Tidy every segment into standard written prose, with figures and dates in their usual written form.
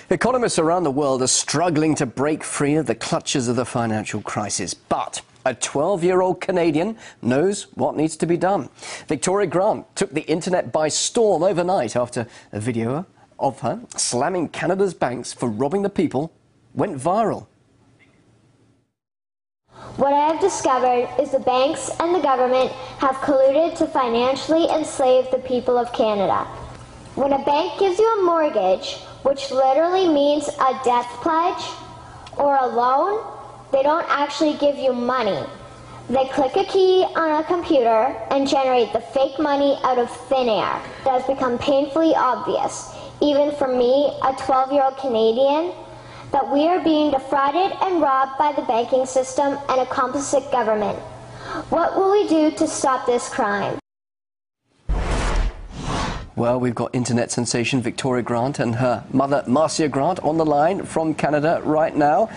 Economists around the world are struggling to break free of the clutches of the financial crisis. But a 12-year-old Canadian knows what needs to be done. Victoria Grant took the internet by storm overnight after a video of her slamming Canada's banks for robbing the people went viral. What I have discovered is the banks and the government have colluded to financially enslave the people of Canada. When a bank gives you a mortgage, which literally means a death pledge or a loan, they don't actually give you money. They click a key on a computer and generate the fake money out of thin air. It has become painfully obvious, even for me, a 12-year-old Canadian, that we are being defrauded and robbed by the banking system and a complicit government. What will we do to stop this crime? Well, we've got internet sensation Victoria Grant and her mother, Marcia Grant, on the line from Canada right now.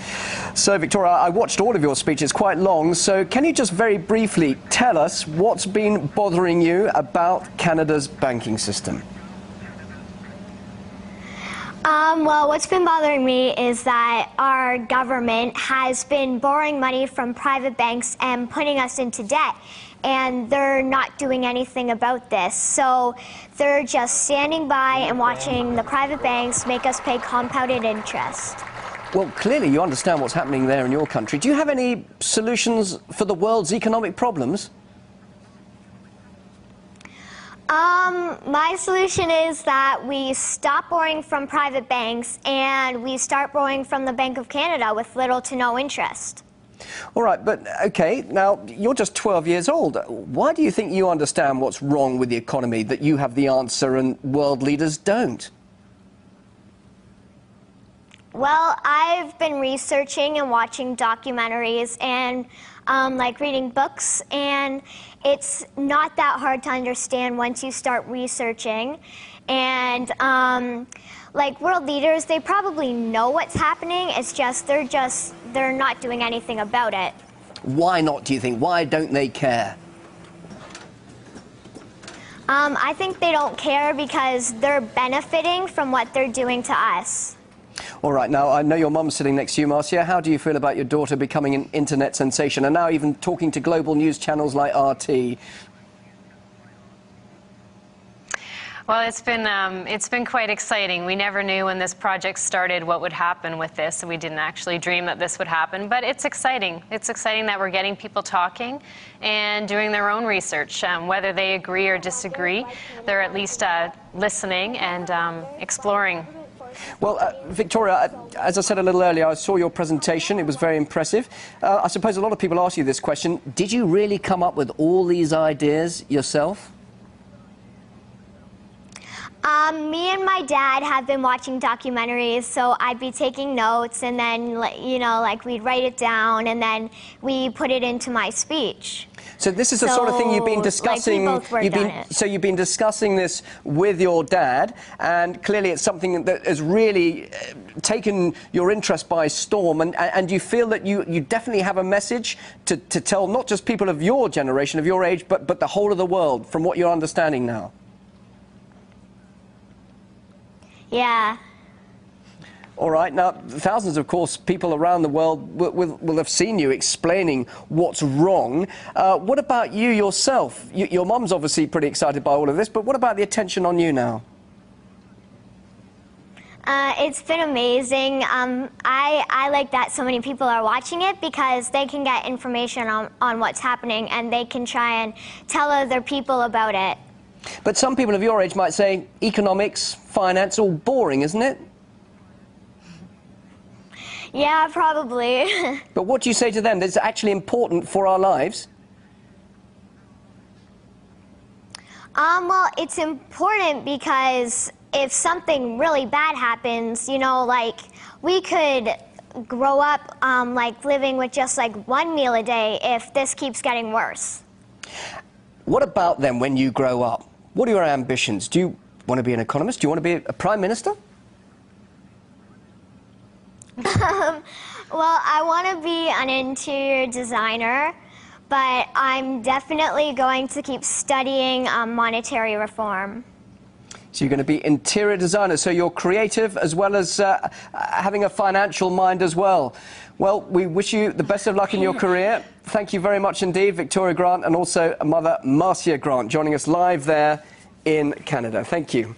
So, Victoria, I watched all of your speech. It's quite long. So can you just very briefly tell us what's been bothering you about Canada's banking system? Well, what's been bothering me is that our government has been borrowing money from private banks and putting us into debt. And they're not doing anything about this. So they're just standing by and watching the private banks make us pay compounded interest. Well, clearly you understand what's happening there in your country. Do you have any solutions for the world's economic problems? My solution is that we stop borrowing from private banks and we start borrowing from the Bank of Canada with little to no interest. All right, but OK, now you're just 12 years old. Why do you think you understand what's wrong with the economy, that you have the answer and world leaders don't? Well, I've been researching and watching documentaries and like reading books, and it's not that hard to understand once you start researching. And like world leaders, they probably know what's happening. It's just they're not doing anything about it. Why not, do you think? Why don't they care? I think they don't care because they're benefiting from what they're doing to us. All right, now I know your mum's sitting next to you, Marcia. How do you feel about your daughter becoming an internet sensation and now even talking to global news channels like RT? Well, it's been quite exciting. We never knew when this project started what would happen with this, and we didn't actually dream that this would happen. But it's exciting. It's exciting that we're getting people talking and doing their own research. Whether they agree or disagree, they're at least listening and exploring. Well, Victoria, as I said a little earlier, I saw your presentation. It was very impressive. I suppose a lot of people ask you this question. Did you really come up with all these ideas yourself? Me and my dad have been watching documentaries, so I'd be taking notes, and then, you know, like we'd write it down, and then we put it into my speech. So this is the sort of thing you've been discussing. Like we both worked on it. So you've been discussing this with your dad, and clearly it's something that has really taken your interest by storm. And you feel that you definitely have a message to tell not just people of your generation, of your age, but the whole of the world, from what you're understanding now. Yeah. All right. Now, thousands, of course, people around the world will have seen you explaining what's wrong. What about you yourself? Your mum's obviously pretty excited by all of this, but what about the attention on you now? It's been amazing. I like that so many people are watching it because they can get information on what's happening and they can try and tell other people about it. But some people of your age might say economics, finance, all boring, isn't it? Yeah, probably. But what do you say to them? That's actually important for our lives? Well, it's important because if something really bad happens, you know, like we could grow up like living with just like one meal a day if this keeps getting worse. What about then when you grow up? What are your ambitions? Do you want to be an economist? Do you want to be a prime minister? Well, I want to be an interior designer, but I'm definitely going to keep studying monetary reform. So you're going to be interior designer, so you're creative as well as having a financial mind as well. Well, we wish you the best of luck in your career. Thank you very much indeed, Victoria Grant, and also Mother Marcia Grant, joining us live there in Canada. Thank you.